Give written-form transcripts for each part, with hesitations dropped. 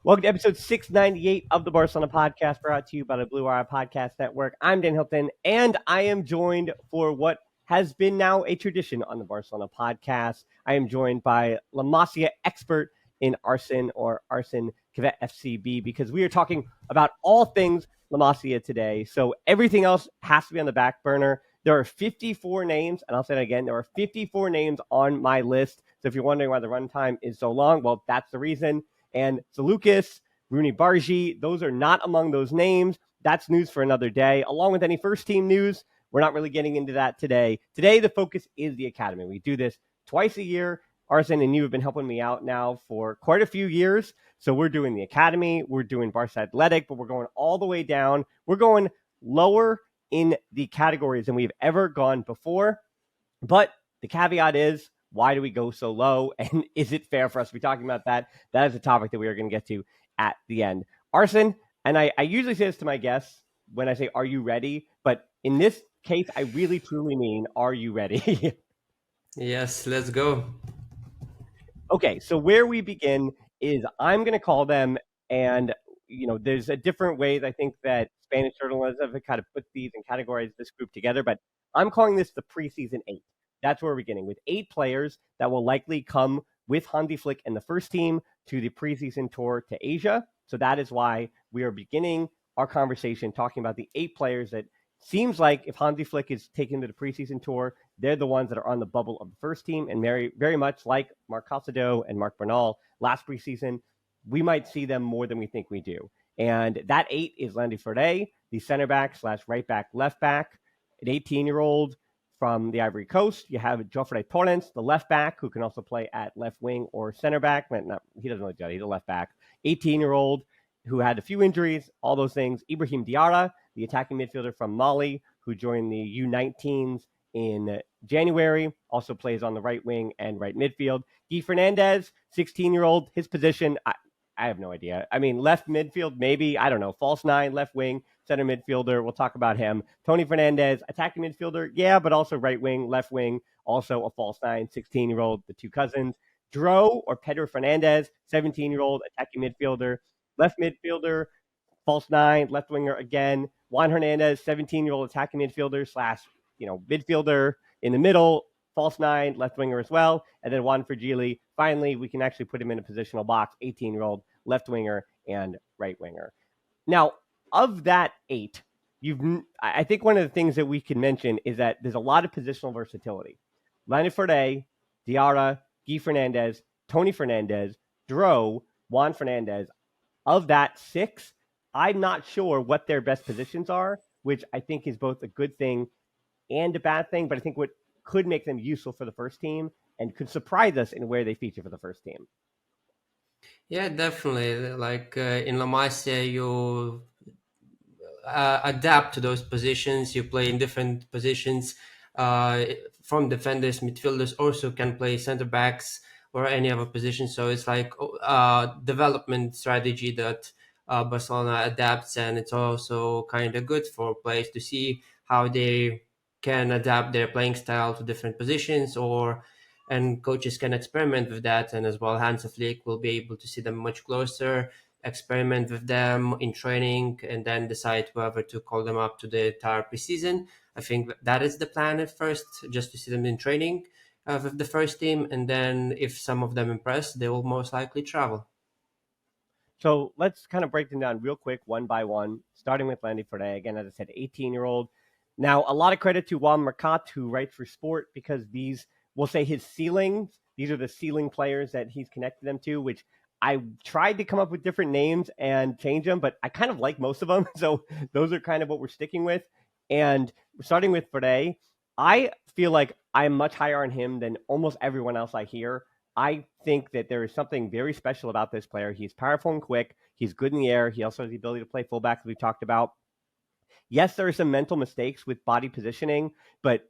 Welcome to episode 698 of the Barcelona podcast, brought to you by the Blue Wire Podcast Network. I'm Dan Hilton, and I am joined for what has been now a tradition on the Barcelona podcast. I am joined by La Masia expert in Arsen or ArsenKveFCB because we are talking about all things La Masia today. So everything else has to be on the back burner. There are 54 names, and I'll say that again. There are 54 names on my list. So if you're wondering why the runtime is so long, well, that's the reason. And Zalukis, Rooney Bargi, those are not among those names. That's news for another day. Along with any first team news, we're not really getting into that today. Today, the focus is the academy. We do this twice a year. Arsen and you have been helping me out now for quite a few years. So we're doing the academy, we're doing Barça Atlétic, but we're going all the way down. We're going lower in the categories than we've ever gone before. But the caveat is, why do we go so low? And is it fair for us to be talking about that? That is a topic that we are going to get to at the end. Arsen, and I usually say this to my guests when I say, are you ready? But in this case, I really, truly mean, are you ready? Yes, let's go. Okay, so where we begin is I'm going to call them, and there's a different ways I think that Spanish journalists have kind of put these and categorized this group together, but I'm calling this the preseason 8. That's where we're beginning with 8 players that will likely come with Hansi Flick and the first team to the preseason tour to Asia. So that is why we are beginning our conversation talking about the 8 players that seems like if Hansi Flick is taken to the preseason tour, they're the ones that are on the bubble of the first team. And very, very much like Marc Casado and Marc Bernal last preseason, we might see them more than we think we do. And that 8 is Landy Ferde, the center back / right back, left back, an 18-year-old from the Ivory Coast. You have Jofre Torrens, the left back, who can also play at left wing or center back. He doesn't really do that. He's a left back. 18-year-old who had a few injuries, all those things. Ibrahim Diarra, the attacking midfielder from Mali, who joined the U19s in January, also plays on the right wing and right midfield. Guy Fernandez, 16-year-old, his position, I have no idea. I mean, left midfield, maybe, I don't know, false 9, left wing, center midfielder. We'll talk about him. Tony Fernandez, attacking midfielder, yeah, but also right wing, left wing, also a false 9, 16-year-old, the two cousins. Dro or Pedro Fernandez, 17-year-old, attacking midfielder, left midfielder, false 9, left winger again. Juan Hernandez, 17-year-old attacking midfielder / midfielder in the middle, false 9, left winger as well. And then Juan Frigili, finally, we can actually put him in a positional box, 18-year-old left winger and right winger. Now, of that 8, I think one of the things that we can mention is that there's a lot of positional versatility. Landy Ferde, Diarra, Guy Fernandez, Tony Fernandez, Dro, Juan Fernandez. Of that 6, I'm not sure what their best positions are, which I think is both a good thing and a bad thing, but I think what could make them useful for the first team and could surprise us in where they feature for the first team. Yeah, definitely. Like in La Masia, you adapt to those positions. You play in different positions. From defenders, midfielders also can play center backs or any other position. So it's like development strategy that Barcelona adapts, and it's also kind of good for players to see how they can adapt their playing style to different positions, and coaches can experiment with that. And as well, Hansi Flick will be able to see them much closer, experiment with them in training, and then decide whether to call them up to the entire preseason. I think that is the plan at first, just to see them in training with the first team, and then if some of them impress, they will most likely travel. So let's kind of break them down real quick, one by one, starting with Landy Ferde. Again, as I said, 18-year-old. Now, a lot of credit to Juan Mercat, who writes for Sport, because these, we'll say his ceilings, these are the ceiling players that he's connected them to, which I tried to come up with different names and change them, but I kind of like most of them. So those are kind of what we're sticking with. And starting with Ferde, I feel like I'm much higher on him than almost everyone else I hear. I think that there is something very special about this player. He's powerful and quick. He's good in the air. He also has the ability to play fullback, as we talked about. Yes, there are some mental mistakes with body positioning, but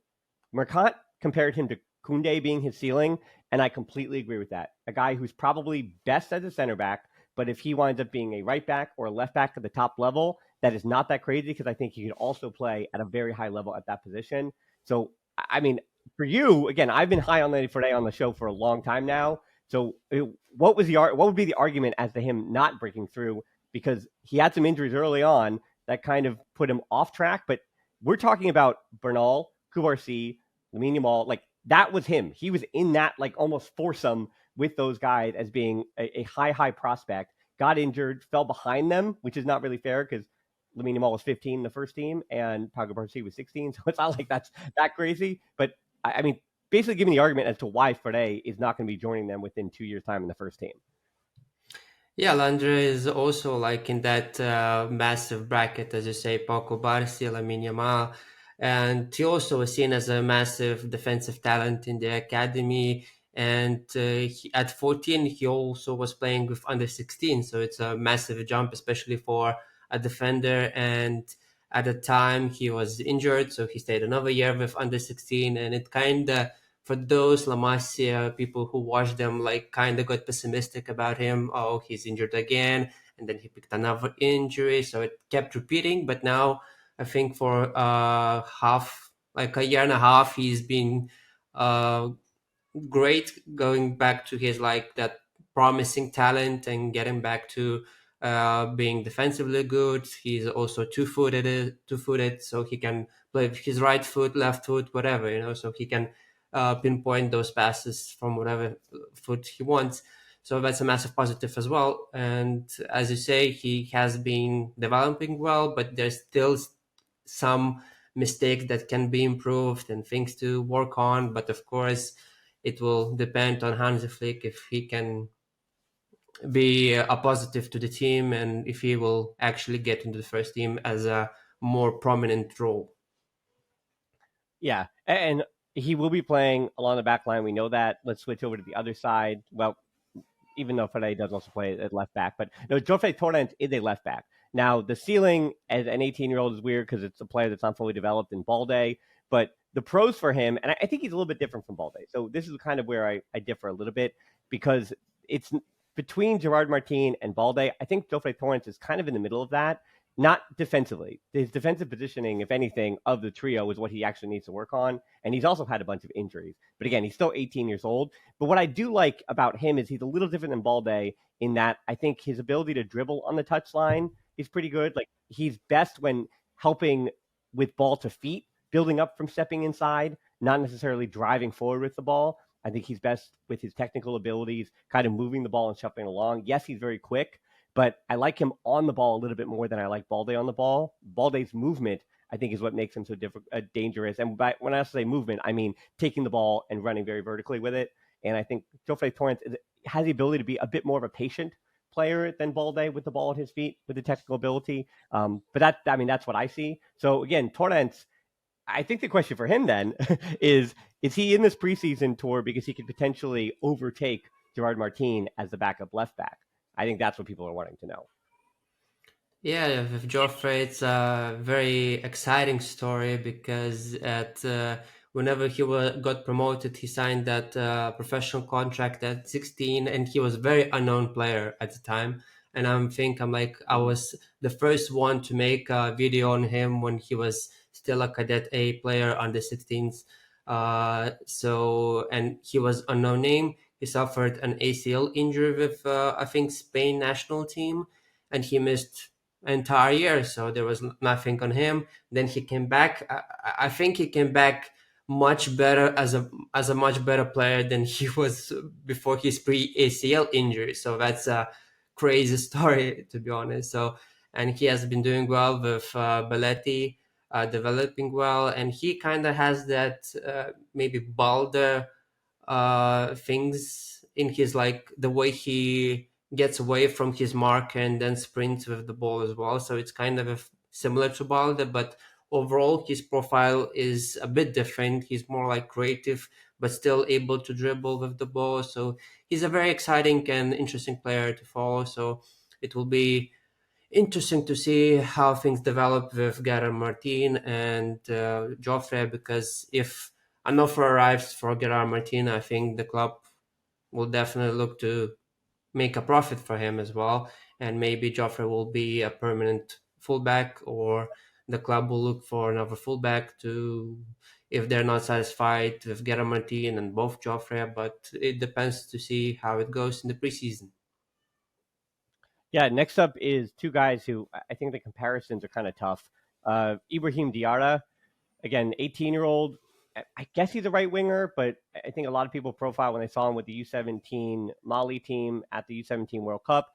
Mercat compared him to Koundé being his ceiling, and I completely agree with that. A guy who's probably best as a center back, but if he winds up being a right back or a left back at the top level, that is not that crazy because I think he could also play at a very high level at that position. So, I mean, for you, again, I've been high on Landy Ferde on the show for a long time now. So what would be the argument as to him not breaking through? Because he had some injuries early on that kind of put him off track. But we're talking about Bernal, Kubarsi, Lamine Yamal. Like that was him. He was in that like almost foursome with those guys as being a high prospect. Got injured, fell behind them, which is not really fair because Lamine Yamal was 15 in the first team and Pau Gasol was 16. So it's not like that's that crazy. But I mean, basically giving the argument as to why Fred is not going to be joining them within 2 years' time in the first team. Yeah, Landry is also like in that massive bracket, as you say, Paco Barcia, Lamine Yamal. And he also was seen as a massive defensive talent in the academy. And at 14, he also was playing with under 16. So it's a massive jump, especially for a defender. And at the time, he was injured. So he stayed another year with under 16. And it kind of, for those La Masia people who watched them, like kind of got pessimistic about him. Oh, he's injured again, and then he picked another injury, so it kept repeating. But now, I think for like a year and a half, he's been uh, great, going back to his like that promising talent and getting back to being defensively good. He's also two-footed, so he can play with his right foot, left foot, whatever, so he can pinpoint those passes from whatever foot he wants. So that's a massive positive as well. And as you say, he has been developing well, but there's still some mistakes that can be improved and things to work on. But of course, it will depend on Hansi Flick if he can be a positive to the team and if he will actually get into the first team as a more prominent role. Yeah, and he will be playing along the back line. We know that. Let's switch over to the other side. Well, even though Fred does also play at left back, but no, Joffrey Torrent is a left back. Now, the ceiling as an 18-year-old is weird because it's a player that's not fully developed in Balde, but the pros for him, and I think he's a little bit different from Balde. So this is kind of where I differ a little bit because it's between Gerard Martin and Balde. I think Joffrey Torrent is kind of in the middle of that. Not defensively. His defensive positioning, if anything, of the trio is what he actually needs to work on. And he's also had a bunch of injuries. But again, he's still 18 years old. But what I do like about him is he's a little different than Balde in that I think his ability to dribble on the touchline is pretty good. Like he's best when helping with ball to feet, building up from stepping inside, not necessarily driving forward with the ball. I think he's best with his technical abilities, kind of moving the ball and shuffling along. Yes, he's very quick, but I like him on the ball a little bit more than I like Balde on the ball. Balde's movement, I think, is what makes him so dangerous. And when I say movement, I mean taking the ball and running very vertically with it. And I think Joffrey Torrent has the ability to be a bit more of a patient player than Balde with the ball at his feet, with the technical ability. But that's what I see. So again, Torrent, I think the question for him then is he in this preseason tour because he could potentially overtake Gerard Martin as the backup left back? I think that's what people are wanting to know. Yeah, with Joffrey, it's a very exciting story because whenever he got promoted, he signed that professional contract at 16, and he was a very unknown player at the time. And I was the first one to make a video on him when he was still a cadet A player under 16s. And he was unknown name. He suffered an ACL injury with I think Spain national team, and he missed entire year, so there was nothing on him. Then he came back. I think he came back much better as a much better player than he was before his pre ACL injury. So that's a crazy story, to be honest. So, and he has been doing well with Belletti, developing well, and he kind of has that maybe balder things in his, like the way he gets away from his marker and then sprints with the ball as well. So it's kind of similar to Balde, but overall his profile is a bit different. He's more like creative, but still able to dribble with the ball. So he's a very exciting and interesting player to follow. So it will be interesting to see how things develop with Gerard Martin and Joffre, because if an offer arrives for Gerard Martin, I think the club will definitely look to make a profit for him as well. And maybe Joffre will be a permanent fullback, or the club will look for another fullback to if they're not satisfied with Guerra Martin and both Joffre, but it depends to see how it goes in the preseason. Yeah, next up is two guys who I think the comparisons are kind of tough. Ibrahim Diarra, again, 18-year-old. I guess he's a right winger, but I think a lot of people profile when they saw him with the U17 Mali team at the U17 World Cup.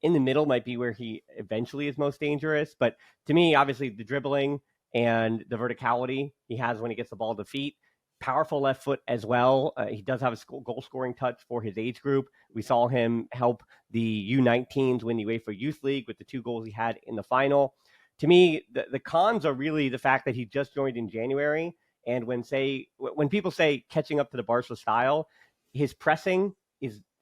In the middle might be where he eventually is most dangerous. But to me, obviously, the dribbling and the verticality he has when he gets the ball to feet. Powerful left foot as well. He does have a goal scoring touch for his age group. We saw him help the U19s win the UEFA Youth League with the 2 goals he had in the final. To me, the cons are really the fact that he just joined in January. And when people say catching up to the Barca style, his pressing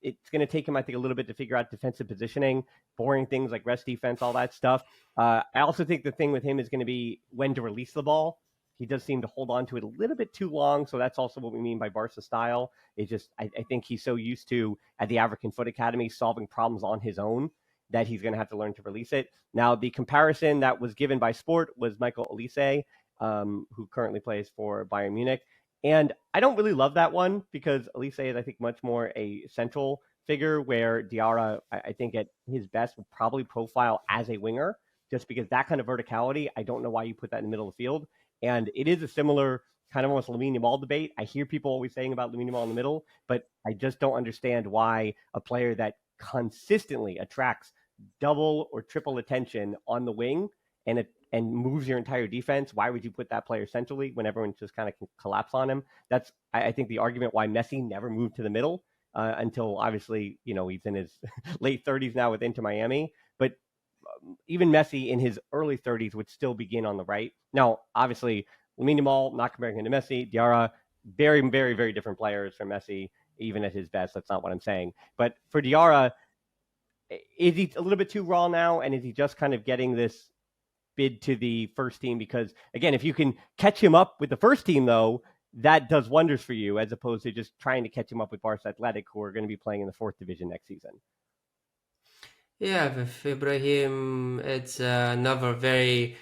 it's going to take him, I think, a little bit to figure out defensive positioning, boring things like rest defense, all that stuff. I also think the thing with him is going to be when to release the ball. He does seem to hold on to it a little bit too long, so that's also what we mean by Barca style. It's just I think he's so used to at the African Foot Academy solving problems on his own that he's going to have to learn to release it. Now, the comparison that was given by Sport was Michael Olise, who currently plays for Bayern Munich. And I don't really love that one because Elise is, I think, much more a central figure where Diarra, I think, at his best will probably profile as a winger just because that kind of verticality, I don't know why you put that in the middle of the field. And it is a similar kind of almost Lamine Yamal debate. I hear people always saying about Lamine Yamal in the middle, but I just don't understand why a player that consistently attracts double or triple attention on the wing and moves your entire defense, why would you put that player centrally when everyone just kind of can collapse on him? That's, I think, the argument why Messi never moved to the middle until obviously, he's in his late 30s now with Inter Miami. But even Messi in his early 30s would still begin on the right. Now, obviously, Lamine Yamal, not comparing him to Messi, Diarra, very, very, very different players from Messi, even at his best. That's not what I'm saying. But for Diarra, is he a little bit too raw now? And is he just kind of getting this bid to the first team? Because, again, if you can catch him up with the first team, though, that does wonders for you as opposed to just trying to catch him up with Barça Athletic, who are going to be playing in the 4th division next season. Yeah, with Ibrahim, it's another very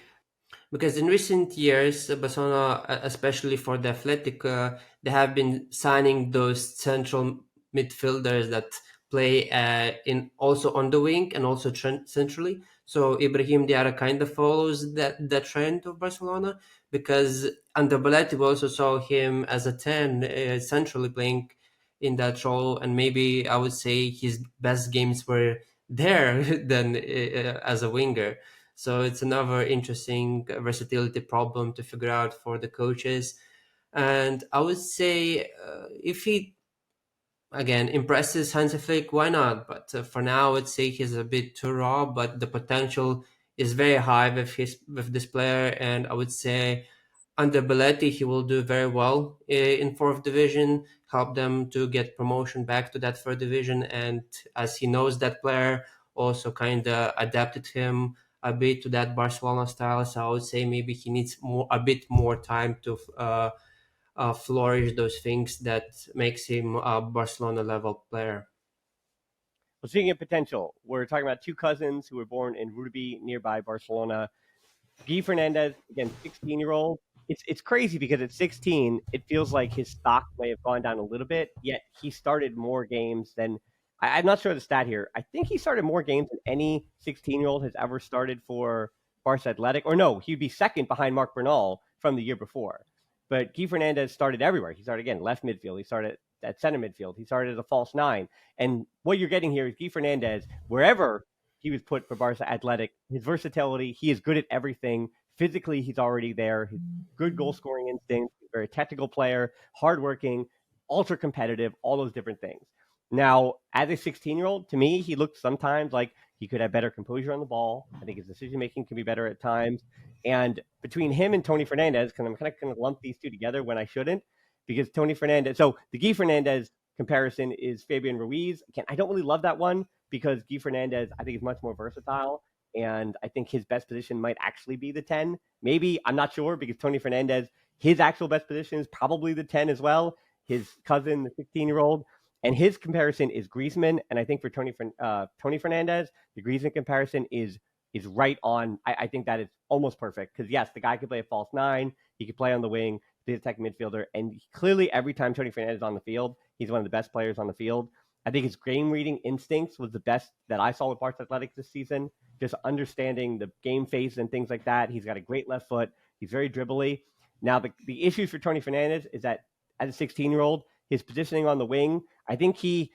because in recent years, Barcelona, especially for the Athletic, they have been signing those central midfielders that play in also on the wing and also centrally. So Ibrahim Diarra kind of follows that trend of Barcelona because under Belletti we also saw him as a 10 centrally playing in that role, and maybe I would say his best games were there than as a winger. So it's another interesting versatility problem to figure out for the coaches. And I would say if he again impresses Hansi Flick, why not? But for now, I would say he's a bit too raw. But the potential is very high with this player, and I would say under Belletti he will do very well in 4th division, help them to get promotion back to that 3rd division, and as he knows that player, also kind of adapted him a bit to that Barcelona style. So I would say maybe he needs a bit more time to flourish those things that makes him a Barcelona level player. Well, speaking of potential, we're talking about two cousins who were born in Rubi, nearby Barcelona. Guy Fernandez, again, 16-year-old. It's crazy because at 16, it feels like his stock may have gone down a little bit, yet he started more games than I'm not sure of the stat here. I think he started more games than any 16-year-old has ever started for Barca Athletic. Or no, he'd be second behind Marc Bernal from the year before. But Guy Fernandez started everywhere. He started, again, left midfield. He started at center midfield. He started as a false 9. And what you're getting here is Guy Fernandez, wherever he was put for Barca Athletic, his versatility, he is good at everything. Physically, he's already there. His good goal scoring instinct, very technical player, hardworking, ultra competitive, all those different things. Now, as a 16-year-old, to me, he looked sometimes like he could have better composure on the ball. I think his decision making can be better at times. And between him and Tony Fernandez, because I'm kind of going to lump these two together when I shouldn't, because Tony Fernandez, so the Guy Fernandez comparison is Fabian Ruiz. Again, I don't really love that one because Guy Fernandez, I think, is much more versatile. And I think his best position might actually be the 10. Maybe, I'm not sure, because Tony Fernandez, his actual best position is probably the 10 as well. His cousin, the 16-year-old. And his comparison is Griezmann. And I think for Tony Fernandez, the Griezmann comparison is right on. I think that is almost perfect. Because, yes, the guy could play a false 9. He could play on the wing. the attacking midfielder. And clearly, every time Tony Fernandez is on the field, he's one of the best players on the field. I think his game reading instincts was the best that I saw with Barça Athletics this season. Just understanding the game phase and things like that. He's got a great left foot. He's very dribbly. Now, the issues for Tony Fernandez is that as a 16-year-old, his positioning on the wing, I think he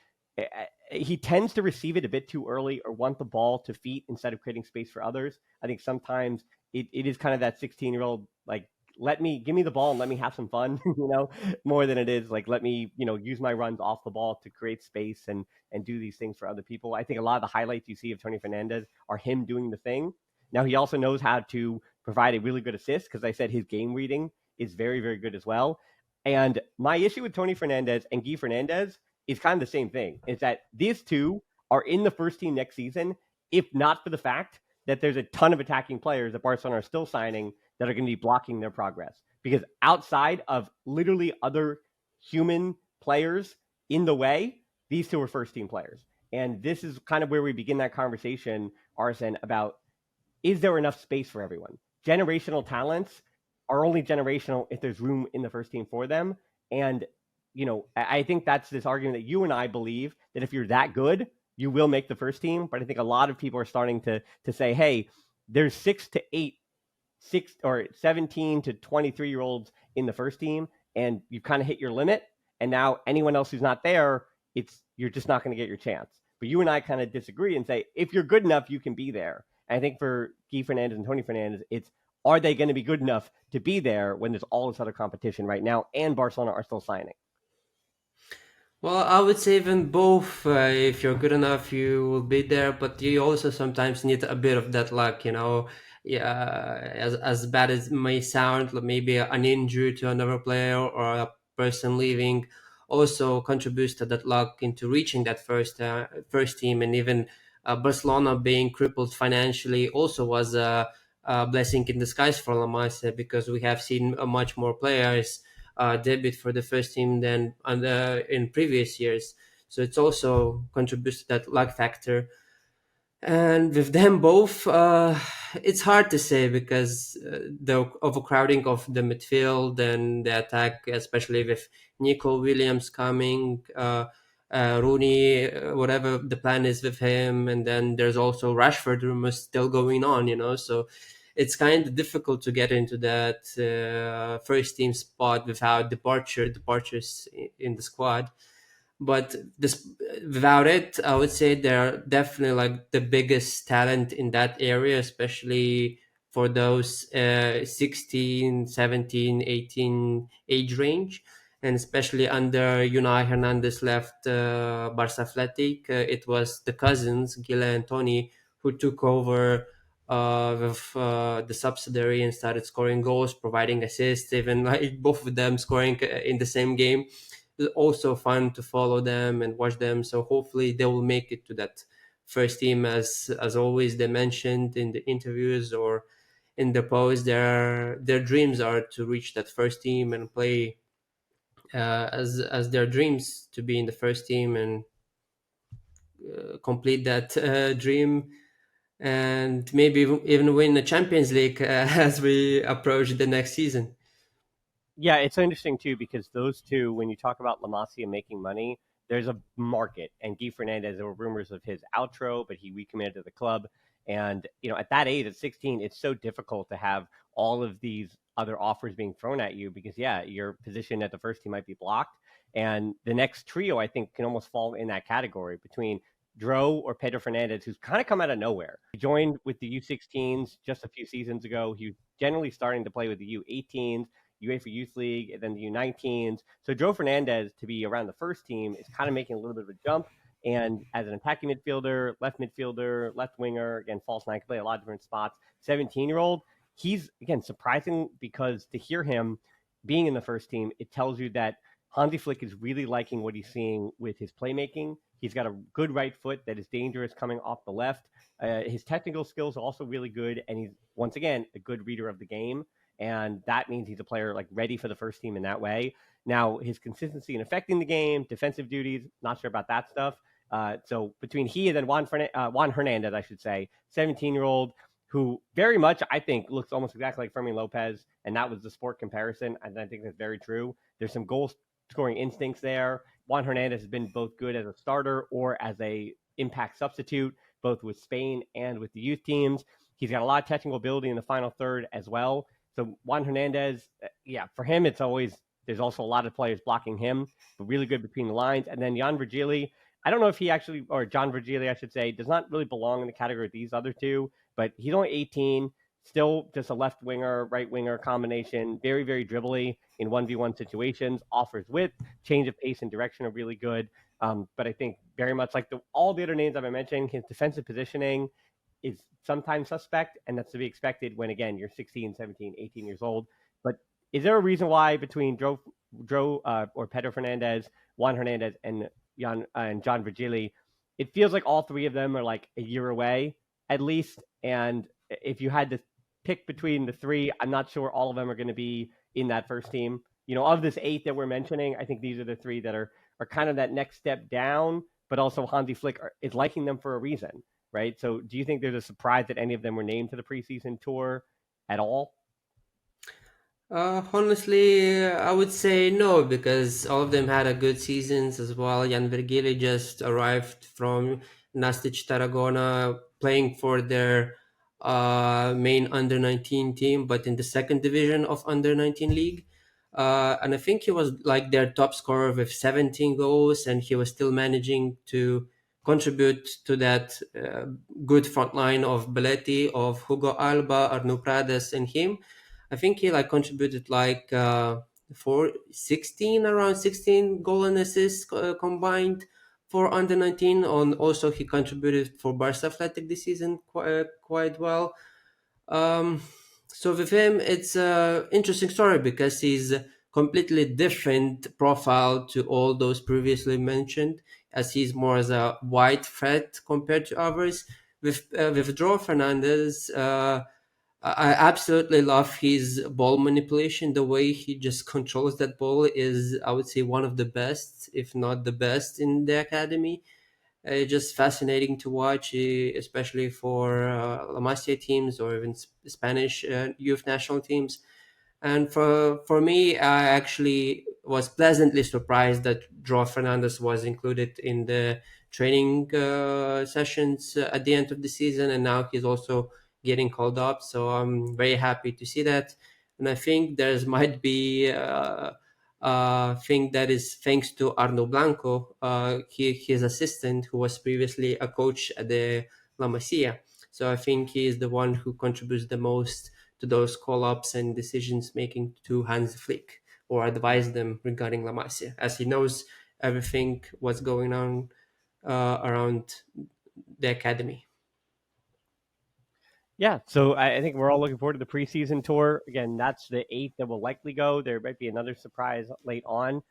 tends to receive it a bit too early or want the ball to feet instead of creating space for others. I think sometimes it is kind of that 16-year-old, like, give me the ball and let me have some fun, more than it is like, let me, use my runs off the ball to create space and do these things for other people. I think a lot of the highlights you see of Tony Fernandez are him doing the thing. Now, he also knows how to provide a really good assist because I said his game reading is very, very good as well. And my issue with Tony Fernandez and Guy Fernandez is kind of the same thing. Is that these two are in the first team next season, if not for the fact that there's a ton of attacking players that Barcelona are still signing that are going to be blocking their progress. Because outside of literally other human players in the way, these two are first team players. And this is kind of where we begin that conversation, Arsen, about is there enough space for everyone? Generational talents are only generational if there's room in the first team for them. And, I think that's this argument that you and I believe that if you're that good, you will make the first team. But I think a lot of people are starting to say, hey, there's 6 or 17 to 23-year-olds in the first team, and you've kind of hit your limit. And now anyone else who's not there, you're just not going to get your chance. But you and I kind of disagree and say, if you're good enough, you can be there. And I think for Guy Fernandez and Tony Fernandez, are they going to be good enough to be there when there's all this other competition right now and Barcelona are still signing? Well, I would say even both. If you're good enough, you will be there, but you also sometimes need a bit of that luck, Yeah, as bad as it may sound, like maybe an injury to another player or a person leaving also contributes to that luck into reaching that first team. And even Barcelona being crippled financially also was a blessing in disguise for La Masia, because we have seen much more players debut for the first team than in previous years. So it's also contributes to that luck factor. And with them both, it's hard to say because the overcrowding of the midfield and the attack, especially with Nico Williams coming, Rooney, whatever the plan is with him, and then there's also Rashford rumors still going on, so it's kind of difficult to get into that first team spot without departures in the squad. But without it, I would say they're definitely like the biggest talent in that area, especially for those 16, 17, 18 age range. And especially under Unai Hernandez left Barça Athletic, it was the cousins, Gila and Tony, who took over with the subsidiary and started scoring goals, providing assists, even like both of them scoring in the same game. It's also fun to follow them and watch them. So hopefully they will make it to that first team. As always, they mentioned in the interviews or in the post, their dreams are to reach that first team and play as their dreams to be in the first team and complete that dream, and maybe even win the Champions League as we approach the next season. Yeah, it's interesting too because those two, when you talk about La Masia making money, there's a market. And Guy Fernandez, there were rumors of his outro, but he recommitted to the club. And at that age, at 16, it's so difficult to have all of these other offers being thrown at you because your position at the first team might be blocked. And the next trio, I think, can almost fall in that category between Dro or Pedro Fernandez, who's kind of come out of nowhere. He joined with the U16s just a few seasons ago. He was generally starting to play with the U18s. UEFA Youth League, and then the U19s. So Joe Fernandez to be around the first team is kind of making a little bit of a jump. And as an attacking midfielder, left winger, again, false nine, can play a lot of different spots. 17-year-old, he's, again, surprising because to hear him being in the first team, it tells you that Hansi Flick is really liking what he's seeing with his playmaking. He's got a good right foot that is dangerous coming off the left. His technical skills are also really good, and he's, once again, a good reader of the game. And that means he's a player like ready for the first team in that way. Now, his consistency in affecting the game, defensive duties, not sure about that stuff. So between he and then Juan Hernandez, I should say, 17-year-old, who very much, I think, looks almost exactly like Fermin Lopez, and that was the sport comparison, and I think that's very true. There's some goal scoring instincts there. Juan Hernandez has been both good as a starter or as a impact substitute, both with Spain and with the youth teams. He's got a lot of technical ability in the final third as well. So Juan Hernandez, yeah, for him, it's always there's also a lot of players blocking him, but really good between the lines. And then Jan Virgili, I don't know if he actually, or John Virgili, I should say, does not really belong in the category of these other two, but he's only 18, still just a left winger, right winger combination, very, very dribbly in 1v1 situations, offers width, change of pace and direction are really good. But I think very much like all the other names I've been mentioning, his defensive positioning is sometimes suspect, and that's to be expected when, again, you're 16, 17, 18 years old. But is there a reason why between or Pedro Fernandez, Juan Hernandez, and John Virgili, it feels like all three of them are like a year away at least? And if you had to pick between the three, I'm not sure all of them are going to be in that first team. Of this 8 that we're mentioning, I think these are the 3 that are kind of that next step down, but also Hansi Flick is liking them for a reason, right? So do you think there's a surprise that any of them were named to the preseason tour at all? Honestly, I would say no, because all of them had a good seasons as well. Jan Vergili just arrived from Nastic Tarragona, playing for their main under 19 team, but in the second division of under 19 league. And I think he was like their top scorer with 17 goals, and he was still managing to contribute to that good front line of Belletti, of Hugo Alba, Arnaud Prades, and him. I think he like contributed like for 16 around 16 goal and assists combined for under 19. On also he contributed for Barça Atlétic this season quite well. So with him, it's a interesting story because he's a completely different profile to all those previously mentioned, as he's more as a wide threat compared to others. With João Fernandes, I absolutely love his ball manipulation. The way he just controls that ball is, I would say, one of the best, if not the best, in the academy. Just fascinating to watch, especially for La Masia teams or even Spanish youth national teams. And for me, I actually was pleasantly surprised that João Fernandes was included in the training sessions at the end of the season, and now he's also getting called up. So I'm very happy to see that. And I think there's might be thing that is thanks to Arno Blanco, his assistant, who was previously a coach at the La Masia. So I think he is the one who contributes the most to those call-ups and decisions making to Hansi Flick, or advise them regarding La Masia, as he knows everything what's going on around the academy. Yeah, so I think we're all looking forward to the preseason tour. Again, that's the 8th that will likely go. There might be another surprise late on.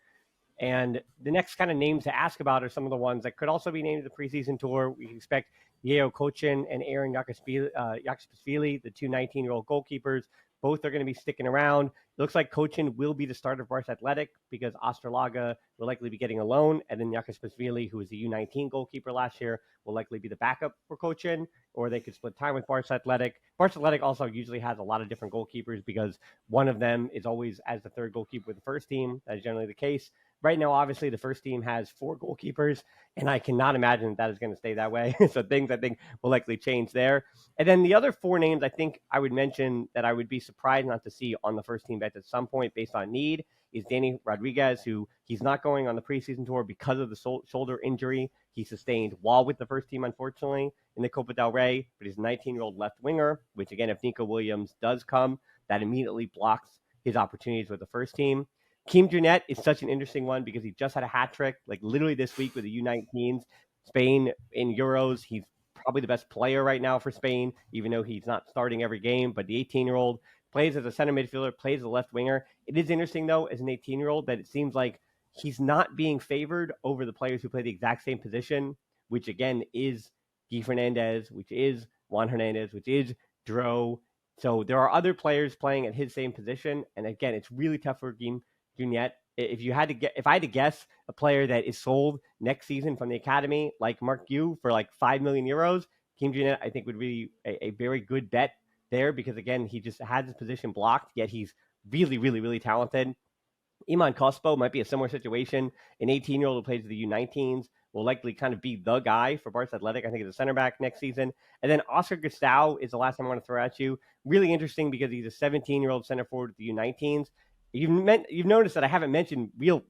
And the next kind of names to ask about are some of the ones that could also be named to the preseason tour. We expect Yeo Kochin and Aaron Yakashvili, the two 19-year-old goalkeepers. Both are going to be sticking around. It looks like Kochin will be the starter for Barça Athletic because Osterlaga will likely be getting a loan. And then Yakashvili, who was the U19 goalkeeper last year, will likely be the backup for Kochin, or they could split time with Barça Athletic. Barça Athletic also usually has a lot of different goalkeepers because one of them is always as the third goalkeeper with the first team. That is generally the case. Right now, obviously, the first team has 4 goalkeepers, and I cannot imagine that is going to stay that way. So things I think will likely change there. And then the other 4 names I think I would mention that I would be surprised not to see on the first team bench at some point based on need is Danny Rodriguez, who he's not going on the preseason tour because of the shoulder injury he sustained while with the first team, unfortunately, in the Copa del Rey. But he's a 19-year-old left winger, which, again, if Nico Williams does come, that immediately blocks his opportunities with the first team. Kim Junet is such an interesting one because he just had a hat trick, like literally this week with the U19s, Spain in Euros. He's probably the best player right now for Spain, even though he's not starting every game. But the 18-year-old plays as a center midfielder, plays as a left winger. It is interesting, though, as an 18-year-old, that it seems like he's not being favored over the players who play the exact same position, which, again, is Guy Fernandez, which is Juan Hernandez, which is Dro. So there are other players playing at his same position. And, again, it's really tough for Guy Junet. If I had to guess a player that is sold next season from the academy, like Mark Yu for like €5 million, Kim Jong-un, I think, would be a very good bet there because, again, he just has his position blocked, yet he's really, really, really talented. Iman Cospo might be a similar situation. An 18-year-old who plays the U19s will likely kind of be the guy for Barça Athletic. I think as a center back next season. And then Oscar Gustavo is the last time I want to throw at you. Really interesting because he's a 17-year-old center forward with the U19s. You've noticed that I haven't mentioned real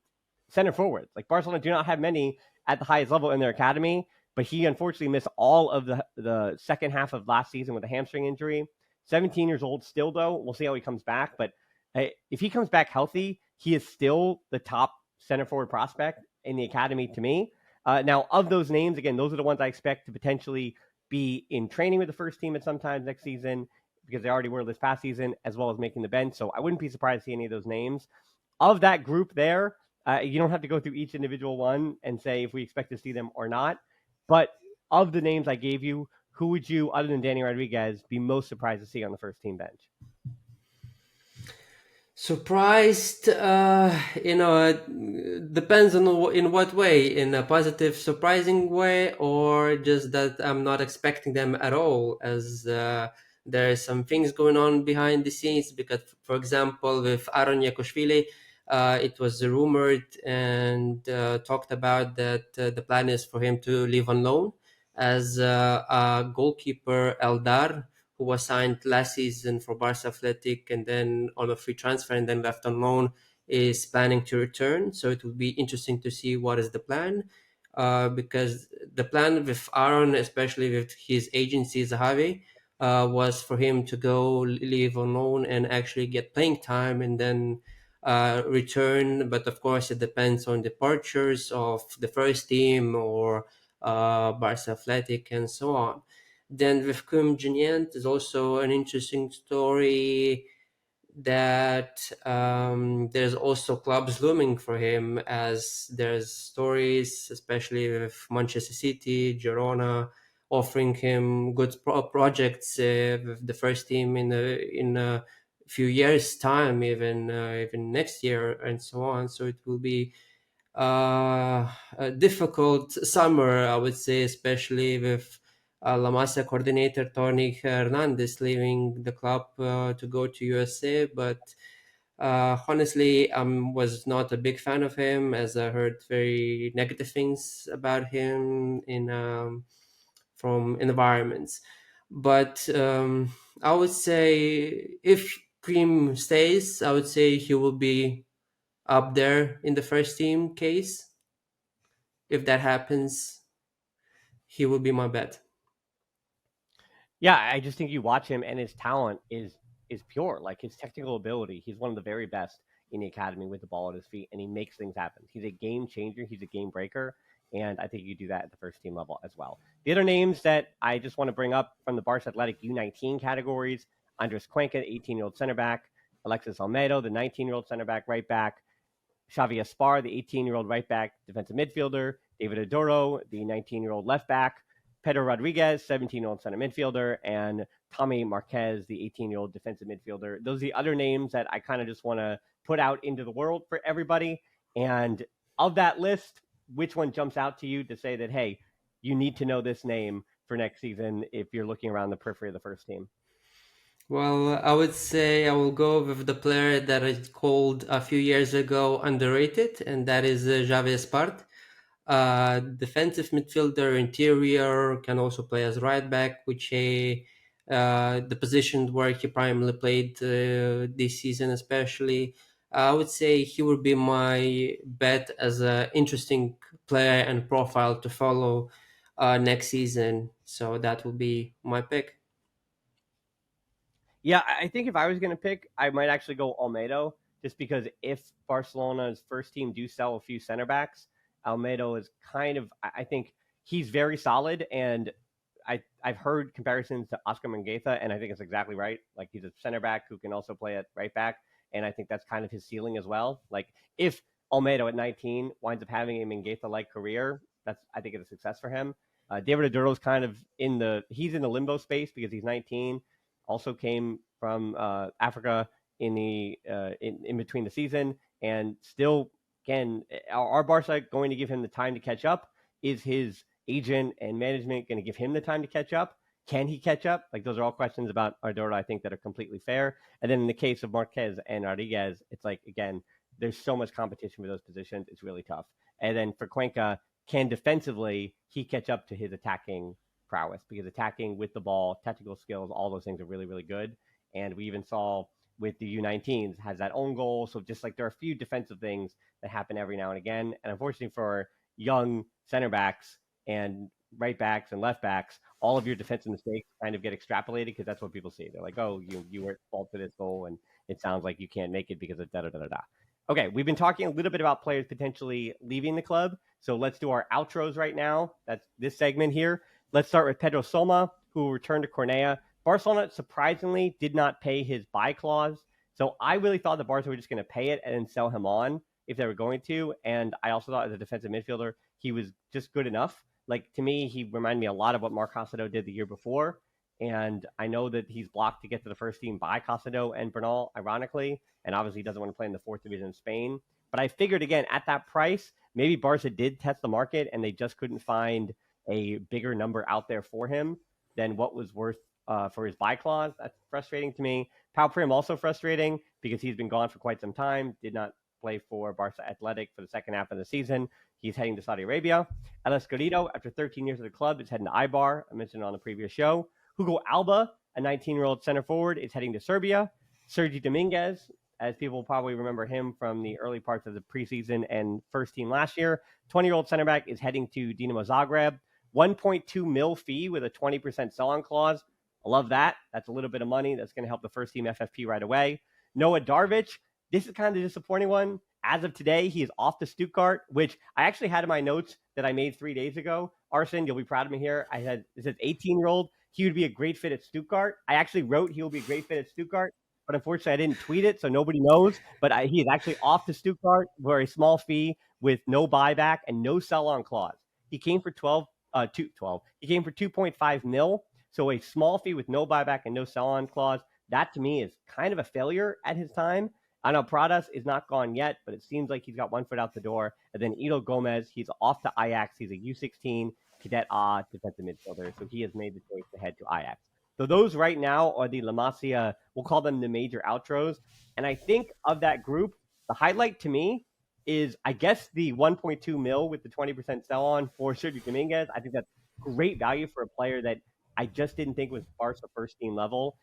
center forwards. Like Barcelona do not have many at the highest level in their academy, but he unfortunately missed all of the second half of last season with a hamstring injury. 17 years old still, though. We'll see how he comes back. But if he comes back healthy, he is still the top center forward prospect in the academy to me. Now, of those names, again, those are the ones I expect to potentially be in training with the first team at some time next season because they already were this past season, as well as making the bench. So I wouldn't be surprised to see any of those names. Of that group there, you don't have to go through each individual one and say if we expect to see them or not. But of the names I gave you, who would you, other than Danny Rodriguez, be most surprised to see on the first team bench? Surprised, depends on in what way, in a positive, surprising way, or just that I'm not expecting them at all, as there are some things going on behind the scenes. Because, for example, with Aaron Yakoshvili, it was rumored and talked about that the plan is for him to leave on loan, as a goalkeeper Eldar, who was signed last season for Barça Athletic and then on a free transfer and then left on loan, is planning to return. So it will be interesting to see what is the plan, because the plan with Aaron, especially with his agency Zahavi, was for him to go leave on loan and actually get playing time and then return. But of course, it depends on departures of the first team or Barça Athletic and so on. Then with Kim Jong-un, there's also an interesting story that there's also clubs looming for him, as there's stories, especially with Manchester City, Girona, offering him good projects with the first team in a few years' time, even next year, and so on. So it will be a difficult summer, I would say, especially with La Masia coordinator Tony Hernandez leaving the club to go to USA. But honestly, I was not a big fan of him, as I heard very negative things about him from environments. But I would say if Cream stays, I would say he will be up there in the first team case. If that happens, he will be my bet. Yeah, I just think you watch him and his talent is pure. Like his technical ability, he's one of the very best in the academy with the ball at his feet, and he makes things happen. He's a game changer. He's a game breaker, and I think you do that at the first team level as well. The other names that I just want to bring up from the Barca Athletic U19 categories: Andres Cuenca, 18-year-old center back; Alexis Almedo, the 19-year-old center back, right back; Xavi Aspar, the 18-year-old right back defensive midfielder; David Adoro, the 19-year-old left back; Pedro Rodriguez, 17-year-old center midfielder; and Tommy Marquez, the 18-year-old defensive midfielder. Those are the other names that I kind of just want to put out into the world for everybody. And of that list, which one jumps out to you to say that, hey, you need to know this name for next season if you're looking around the periphery of the first team? Well, I would say I will go with the player that I called a few years ago underrated, and that is Javi Espart. Defensive midfielder, interior, can also play as right back, which the position where he primarily played this season, especially. I would say he would be my bet as an interesting player and profile to follow next season. So that will be my pick. Yeah, I think if I was going to pick, I might actually go Almedo, just because if Barcelona's first team do sell a few center backs, Almedo is kind of, I think he's very solid. And I've heard comparisons to Oscar Mingueza, and I think it's exactly right. Like he's a center back who can also play at right back. And I think that's kind of his ceiling as well. Like if Almedo at 19 winds up having a Mingueza-like career, that's, I think, it's a success for him. David Aduro's kind of he's in the limbo space because he's 19, also came from Africa in between the season, and still can. Are Barca going to give him the time to catch up? Is his agent and management going to give him the time to catch up? Can he catch up? Like, those are all questions about Ardora, I think, that are completely fair. And then in the case of Marquez and Rodriguez, it's like, again, there's so much competition for those positions. It's really tough. And then for Cuenca, can defensively he catch up to his attacking prowess? Because attacking with the ball, technical skills, all those things are really, really good. And we even saw with the U19s has that own goal. So just like there are a few defensive things that happen every now and again. And unfortunately for young center backs and right backs and left backs, all of your defensive mistakes kind of get extrapolated because that's what people see. They're like, oh, you were at fault for this goal, and it sounds like you can't make it because of da da da da da. Okay, we've been talking a little bit about players potentially leaving the club. So let's do our outros right now. That's this segment here. Let's start with Pedro Soma, who will return to Cornea. Barcelona surprisingly did not pay his buy clause. So I really thought the Barca were just going to pay it and then sell him on if they were going to. And I also thought as a defensive midfielder, he was just good enough. Like, to me, he reminded me a lot of what Marc Casado did the year before. And I know that he's blocked to get to the first team by Casado and Bernal, ironically. And obviously he doesn't want to play in the fourth division in Spain. But I figured, again, at that price, maybe Barca did test the market and they just couldn't find a bigger number out there for him than what was worth for his buy clause. That's frustrating to me. Pau Prim also frustrating because he's been gone for quite some time, did not play for Barça Atlétic for the second half of the season. He's heading to Saudi Arabia. Alex Garrido, after 13 years at the club, is heading to Eibar. I mentioned it on the previous show. Hugo Alba, a 19-year-old center forward, is heading to Serbia. Sergi Dominguez, as people probably remember him from the early parts of the preseason and first team last year, 20-year-old center back, is heading to Dinamo Zagreb. 1.2 mil fee with a 20% sell-on clause. I love that. That's a little bit of money. That's going to help the first team FFP right away. Noah Darvic, this is kind of a disappointing one. As of today, he is off to Stuttgart, which I actually had in my notes that I made 3 days ago. Arsen, you'll be proud of me here. I had, it says 18-year-old. He would be a great fit at Stuttgart. I actually wrote he will be a great fit at Stuttgart, but unfortunately I didn't tweet it, so nobody knows. But he is actually off to Stuttgart for a small fee with no buyback and no sell-on clause. He came for 12. He came for 2.5 mil. So a small fee with no buyback and no sell-on clause. That to me is kind of a failure at his time. I know Pradas is not gone yet, but it seems like he's got one foot out the door. And then Ido Gomez, he's off to Ajax. He's a U16 cadet A defensive midfielder. So he has made the choice to head to Ajax. So those right now are the La Masia, we'll call them the major outros. And I think of that group, the highlight to me is, I guess, the 1.2 mil with the 20% sell on for Sergio Dominguez. I think that's great value for a player that I just didn't think was Barca first team level.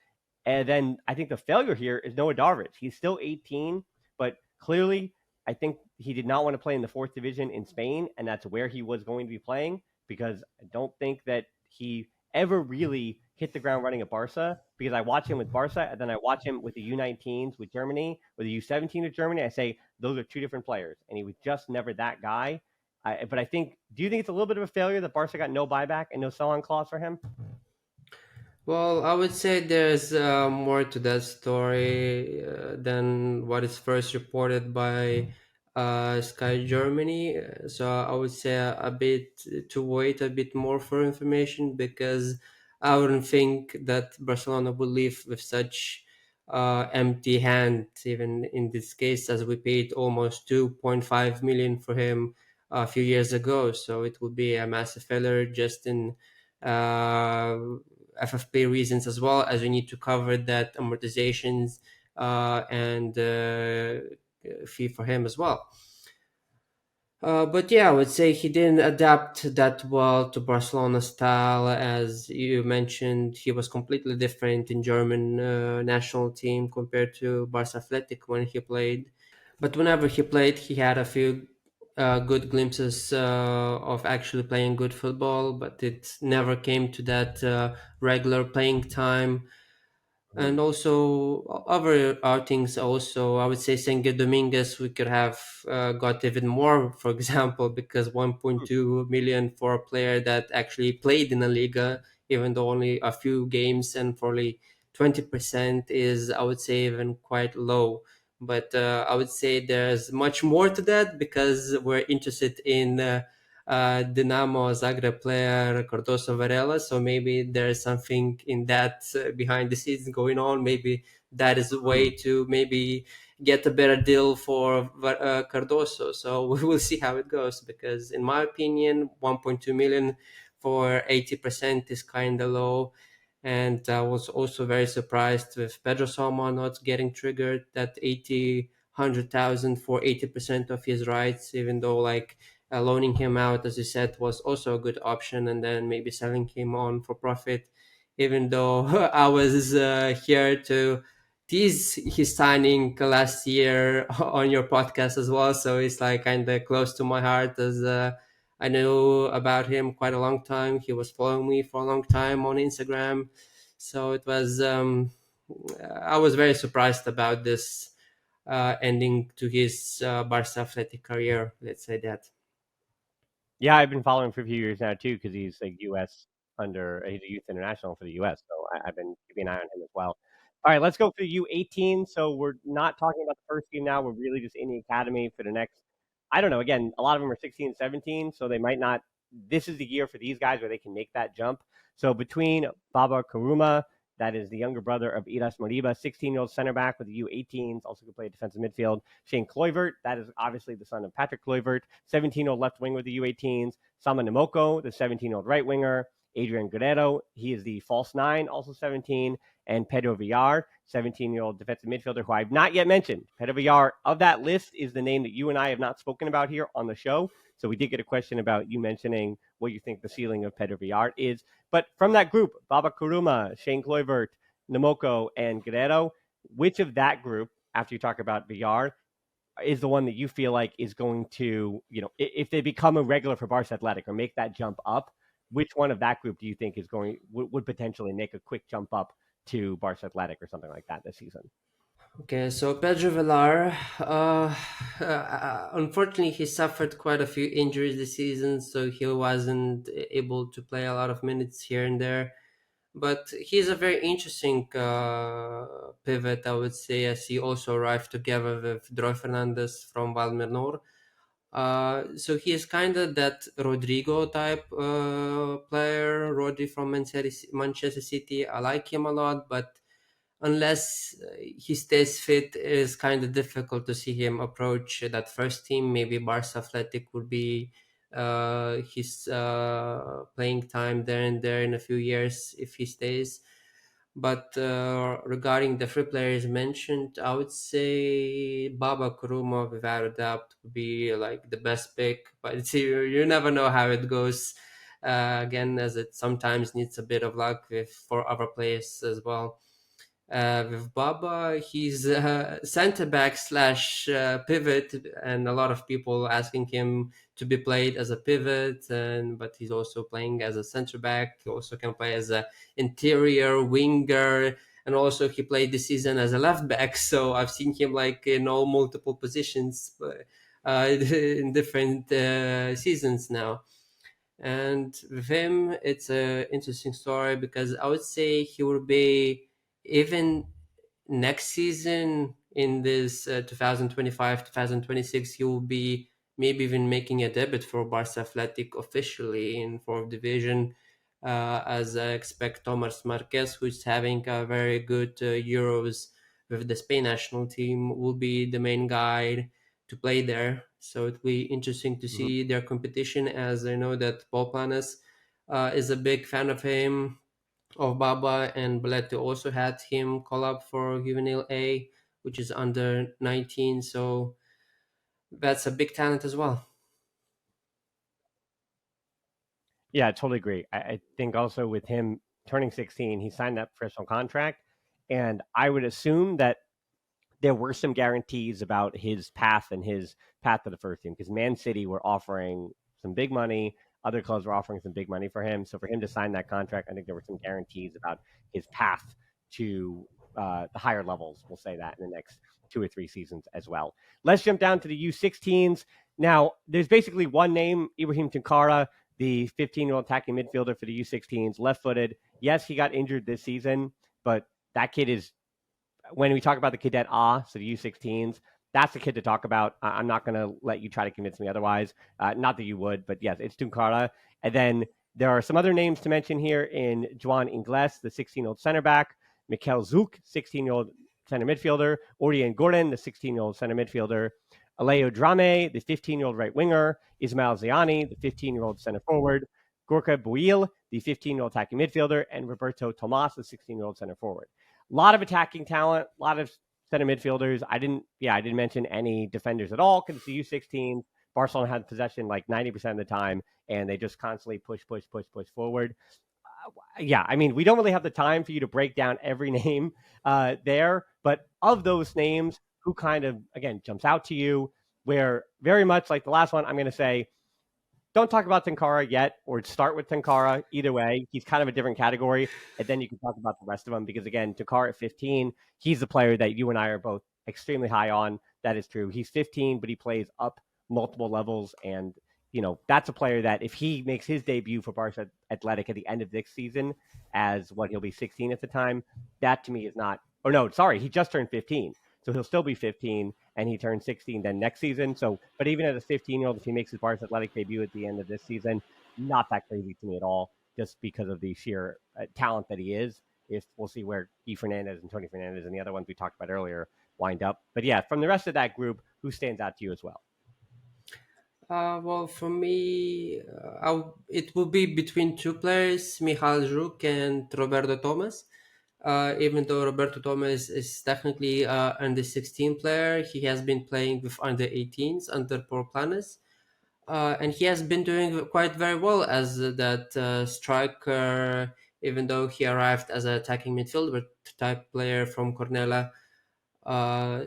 And then I think the failure here is Noah Darvic. He's still 18, but clearly I think he did not want to play in the fourth division in Spain, and that's where he was going to be playing, because I don't think that he ever really hit the ground running at Barca, because I watch him with Barca and then I watch him with the U19s with Germany, with the U17 with Germany. I say those are two different players, and he was just never that guy. But I think, do you think it's a little bit of a failure that Barca got no buyback and no sell-on clause for him? Well, I would say there's more to that story than what is first reported by Sky Germany. So I would say a bit to wait a bit more for information, because I wouldn't think that Barcelona would leave with such empty hand, even in this case, as we paid almost 2.5 million for him a few years ago. So it would be a massive failure just in uh, FFP reasons, as well as we need to cover that amortizations and fee for him as well. But yeah, I would say he didn't adapt that well to Barcelona style. As you mentioned, he was completely different in German national team compared to Barça Athletic when he played. But whenever he played, he had a few good glimpses of actually playing good football, but it never came to that regular playing time. Mhm. And also other outings also, I would say Senga Dominguez, we could have got even more, for example, because 1.2 million for a player that actually played in a liga, even though only a few games, and for only 20% is, I would say, even quite low. But I would say there's much more to that, because we're interested in Dinamo Zagreb player Cardoso Varela. So maybe there's something in that behind the scenes going on. Maybe that is a way to maybe get a better deal for Cardoso. So we will see how it goes, because in my opinion, 1.2 million for 80% is kind of low. And I was also very surprised with Pedro Salma not getting triggered that 100,000 for 80% of his rights, even though like loaning him out, as you said, was also a good option, and then maybe selling him on for profit. Even though I was here to tease his signing last year on your podcast as well, so it's like kind of close to my heart, as I know about him quite a long time. He was following me for a long time on Instagram, so it was. I was very surprised about this ending to his Barça Athletic career. Let's say that. Yeah, I've been following for a few years now too because he's a U.S. he's a youth international for the U.S. So I've been keeping an eye on him as well. All right, let's go for U18. So we're not talking about the first team now. We're really just in the academy for the next. I don't know. Again, a lot of them are 16, 17, so they might not. This is the year for these guys where they can make that jump. So between Baba Karuma, that is the younger brother of Iras Moriba, 16-year-old center back with the U18s, also could play defensive midfield. Shane Kluivert, that is obviously the son of Patrick Kluivert, 17-year-old left wing with the U18s. Sama Namoko, the 17-year-old right winger. Adrian Guerrero, he is the false nine, also 17. And Pedro Villar, 17-year-old defensive midfielder, who I've not yet mentioned. Pedro Villar, of that list, is the name that you and I have not spoken about here on the show. So we did get a question about you mentioning what you think the ceiling of Pedro Villar is. But from that group, Baba Kuruma, Shane Kluivert, Namoko, and Guerrero, which of that group, after you talk about Villar, is the one that you feel like is going to, if they become a regular for Barça Athletic or make that jump up, which one of that group do you think is would potentially make a quick jump up to Barça Athletic or something like that this season? Okay, so Pedro Villar, unfortunately, he suffered quite a few injuries this season, so he wasn't able to play a lot of minutes here and there. But he's a very interesting pivot, I would say, as he also arrived together with Droy Fernandez from Valmernor. So he is kind of that Rodrigo type player, Rodri from Manchester City. I like him a lot, but unless he stays fit, it is kind of difficult to see him approach that first team. Maybe Barca Athletic would be his playing time there and there in a few years if he stays. But regarding the free players mentioned, I would say Baba Kuruma without a doubt would be like the best pick. But you never know how it goes. Again, as it sometimes needs a bit of luck for other players as well. With Baba, he's center back slash pivot, and a lot of people asking him to be played as a pivot, but he's also playing as a center back. He also can play as a interior winger, and also he played this season as a left back. So I've seen him like in all multiple positions in different seasons now. And with him, it's an interesting story because I would say he will be even next season in this 2025-2026 he will be maybe even making a debut for Barca Athletic officially in fourth division, as I expect Thomas Marquez, who's having a very good Euros with the Spain national team, will be the main guy to play there. So it'll be interesting to Mhm. see their competition, as I know that Paul Planes is a big fan of him, of Baba, and Balletto also had him call up for Juvenile A, which is under 19. So that's a big talent as well. Yeah, I totally agree. I think also with him turning 16, he signed that professional contract. And I would assume that there were some guarantees about his path and his path to the first team because Man City were offering some big money. Other clubs were offering some big money for him. So for him to sign that contract, I think there were some guarantees about his path to the higher levels. We'll say that in the next 2 or 3 seasons as well. Let's jump down to the U16s. Now, there's basically one name, Ibrahim Tinkara, the 15-year-old attacking midfielder for the U16s, left-footed. Yes, he got injured this season, but that kid is when we talk about the cadet A, so the U16s, That's the kid to talk about. I'm not going to let you try to convince me otherwise. Not that you would, but yes, it's Tunkara. And then there are some other names to mention here in Juan Ingles, the 16-year-old center back, Mikel Zouk, 16-year-old center midfielder, Orien Gorin, the 16-year-old center midfielder, Aleo Drame, the 15-year-old right winger, Ismail Ziani, the 15-year-old center forward, Gorka Bouil, the 15-year-old attacking midfielder, and Roberto Tomas, the 16-year-old center forward. A lot of attacking talent, a lot of center midfielders. I didn't mention any defenders at all because the U16 Barcelona had possession like 90% of the time, and they just constantly push forward. I mean, we don't really have the time for you to break down every name there, but of those names, who kind of, again, jumps out to you, where very much like the last one, I'm going to say, don't talk about Tenkara yet, or start with Tenkara. Either way, he's kind of a different category, and then you can talk about the rest of them, because, again, Tenkara at 15, he's the player that you and I are both extremely high on. That is true. He's 15, but he plays up multiple levels, and that's a player that if he makes his debut for Barça Atlétic at the end of this season, as what, he'll be 16 at the time, that to me is not, oh no, sorry, he just turned 15. So he'll still be 15, and he turns 16 then next season. So, but even as a 15-year-old, if he makes his Barça Atlétic debut at the end of this season, not that crazy to me at all, just because of the sheer talent that he is. If we'll see where E. Fernandez and Tony Fernandez and the other ones we talked about earlier wind up. But yeah, from the rest of that group, who stands out to you as well? Well, for me, it will be between two players, Michal Zhuk and Roberto Thomas. Even though Roberto Thomas is technically under 16 player, he has been playing with under 18s under Paul Planes. And he has been doing quite very well as that striker, even though he arrived as an attacking midfielder type player from Cornella.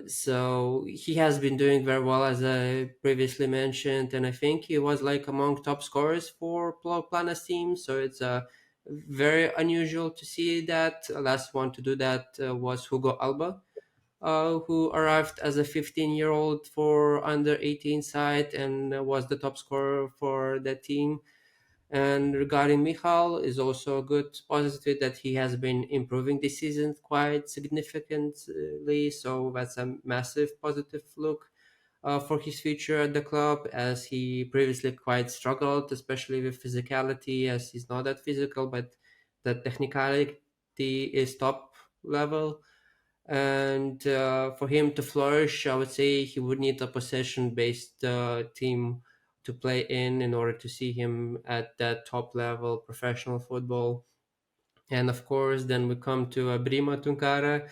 So he has been doing very well, as I previously mentioned, and I think he was like among top scorers for Planas team. So it's very unusual to see that. Last one to do that was Hugo Alba, who arrived as a 15-year-old for under 18 side and was the top scorer for that team. And regarding Michal, is also a good positive that he has been improving this season quite significantly. So that's a massive positive look for his future at the club, as he previously quite struggled, especially with physicality, as he's not that physical, but the technicality is top level. And for him to flourish, I would say he would need a possession-based team to play in order to see him at that top level professional football. And of course, then we come to Brima Tunkara,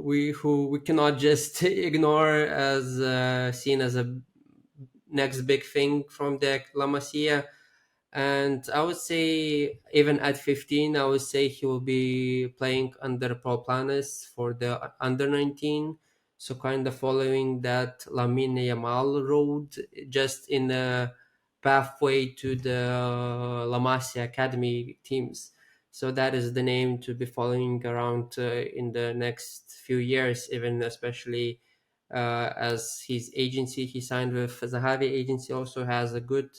we cannot just ignore as seen as a next big thing from the La Masia. And I would say, even at 15, I would say he will be playing under Paul Planes for the under 19. So kind of following that Lamine Yamal road, just in the pathway to the La Masia Academy teams. So that is the name to be following around in the next few years, even especially as his agency he signed with Zahavi agency also has a good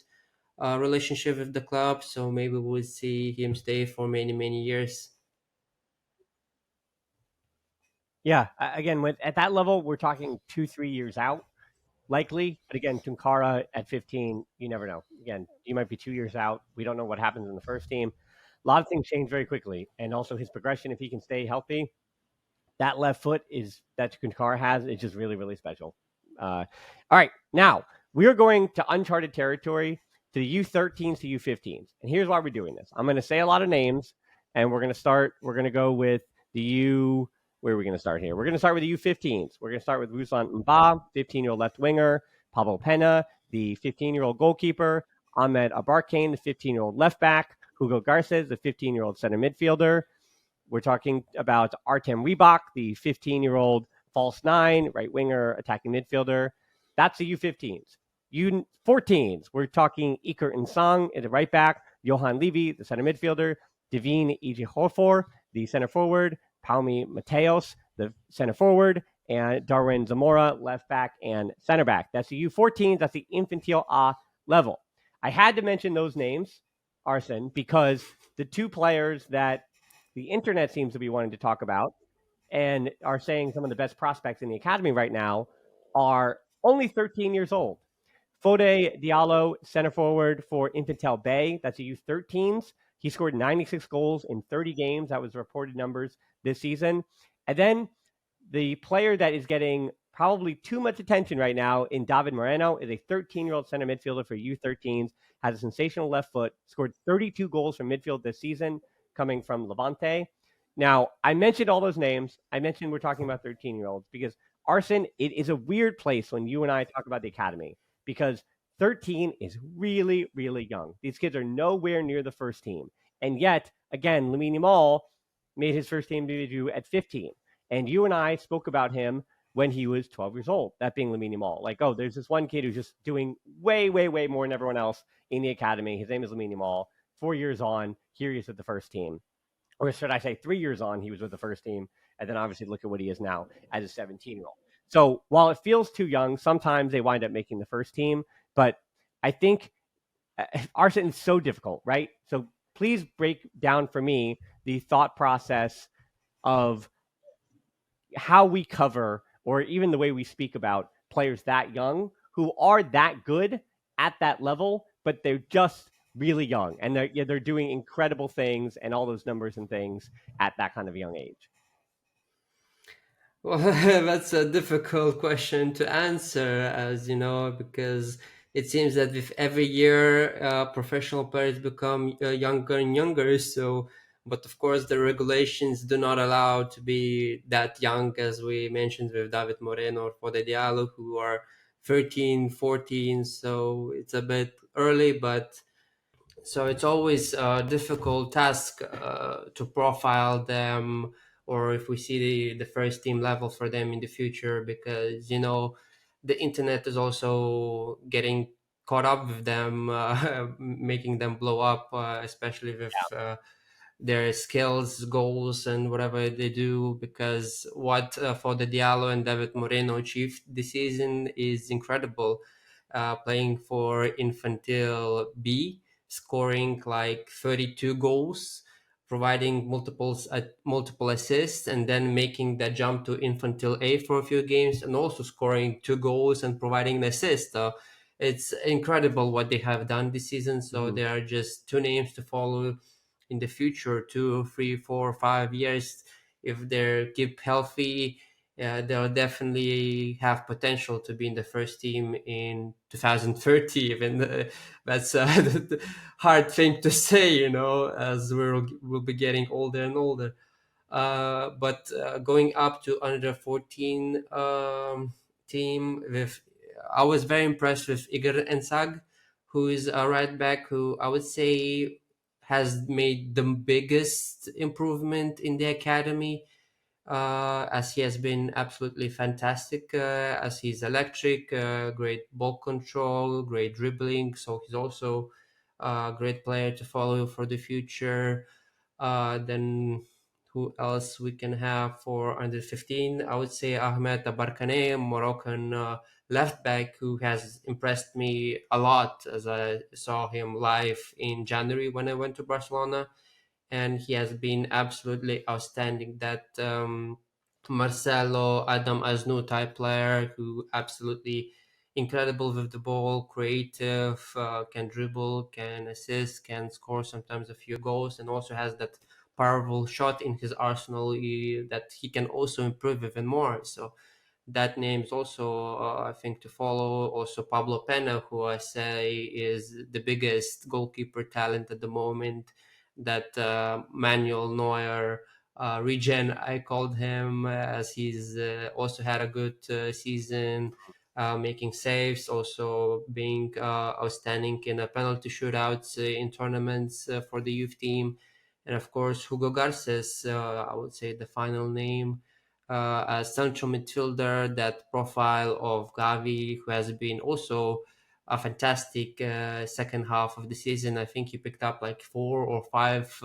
relationship with the club, so maybe we'll see him stay for many years. Yeah, again, at that level, we're talking 2-3 years out, likely. But again, Tunkara at 15, you never know. Again, you might be 2 years out. We don't know what happens in the first team. A lot of things change very quickly, and also his progression, if he can stay healthy, that left foot is that Tunkara has is just really special. All right, now we are going to uncharted territory, to the U13s to U15s, and here's why we're doing this. I'm going to say a lot of names, and we're going to start. We're going to go with the U. Where are we going to start here? We're going to start with the U15s. We're going to start with Ruslan Mba, 15-year-old left winger, Pablo Pena, the 15-year-old goalkeeper, Ahmed Abarkane, the 15-year-old left back, Hugo Garces, the 15-year-old center midfielder. We're talking about Artem Reebok, the 15-year-old false nine, right winger, attacking midfielder. That's the U15s. U14s, we're talking Iker Nsang at the right back, Johan Levy, the center midfielder, Devine Ijihofor, the center forward, Palmi Mateos, the center forward, and Darwin Zamora, left back and center back. That's the U14s. That's the Infantile A level. I had to mention those names, Arsen, because the two players that the internet seems to be wanting to talk about and are saying some of the best prospects in the academy right now are only 13 years old. Fode Diallo, center forward for Infantil Bay, that's a U13s. He scored 96 goals in 30 games. That was reported numbers this season. And then the player that is getting probably too much attention right now in David Moreno is a 13-year-old center midfielder for U13s, has a sensational left foot, scored 32 goals from midfield this season, coming from Levante. Now, I mentioned all those names. I mentioned we're talking about 13-year-olds because Arsen, it is a weird place when you and I talk about the academy because 13 is really, really young. These kids are nowhere near the first team. And yet, again, Lamine Yamal made his first team debut at 15. And you and I spoke about him when he was 12 years old, that being Lamine Yamal. Like, oh, there's this one kid who's just doing way, way, way more than everyone else in the academy. His name is Lamine Yamal. 4 years on, here he is with the first team. Or should I say 3 years on, he was with the first team. And then obviously look at what he is now as a 17-year-old. So while it feels too young, sometimes they wind up making the first team. But I think Arsenal is so difficult, right? So please break down for me the thought process of how we cover or even the way we speak about players that young who are that good at that level, but they're just really young and they're doing incredible things and all those numbers and things at that kind of young age. Well, that's a difficult question to answer, as you know, because it seems that with every year, professional players become younger and younger. So, but of course, the regulations do not allow to be that young, as we mentioned with David Moreno or Fode Diallo, who are 13, 14. So it's a bit early, but so it's always a difficult task to profile them, or if we see the first team level for them in the future, because the internet is also getting caught up with them, making them blow up, especially with their skills, goals, and whatever they do. Because what for the Diallo and David Moreno achieved this season is incredible. Playing for Infantil B, scoring like 32 goals, providing multiple assists, and then making that jump to Infantil A for a few games, and also scoring 2 goals and providing an assist. It's incredible what they have done this season. So there are just two names to follow in the future, 2, 3, 4, 5 years. If they keep healthy, they'll definitely have potential to be in the first team in 2030. Even that's a hard thing to say, as we'll be getting older and older. But going up to under 14 team with, I was very impressed with Igor Ensag, who is a right back who I would say has made the biggest improvement in the academy, as he has been absolutely fantastic, as he's electric, great ball control, great dribbling. So he's also a great player to follow for the future. Then who else we can have for under 15? I would say Ahmed Abarkane, Moroccan left back, who has impressed me a lot as I saw him live in January when I went to Barcelona. And he has been absolutely outstanding. That Marcelo Adam Aznou type player, who absolutely incredible with the ball, creative, can dribble, can assist, can score sometimes a few goals, and also has that powerful shot in his arsenal that he can also improve even more. So that name is also, I think, to follow. Also Pablo Pena, who I say is the biggest goalkeeper talent at the moment. That Manuel Neuer regen, I called him, as he's also had a good season, making saves, also being outstanding in penalty shootouts in tournaments for the youth team. And of course, Hugo Garces, I would say the final name, a central midfielder, that profile of Gavi, who has been also a fantastic second half of the season. I think he picked up like 4 or 5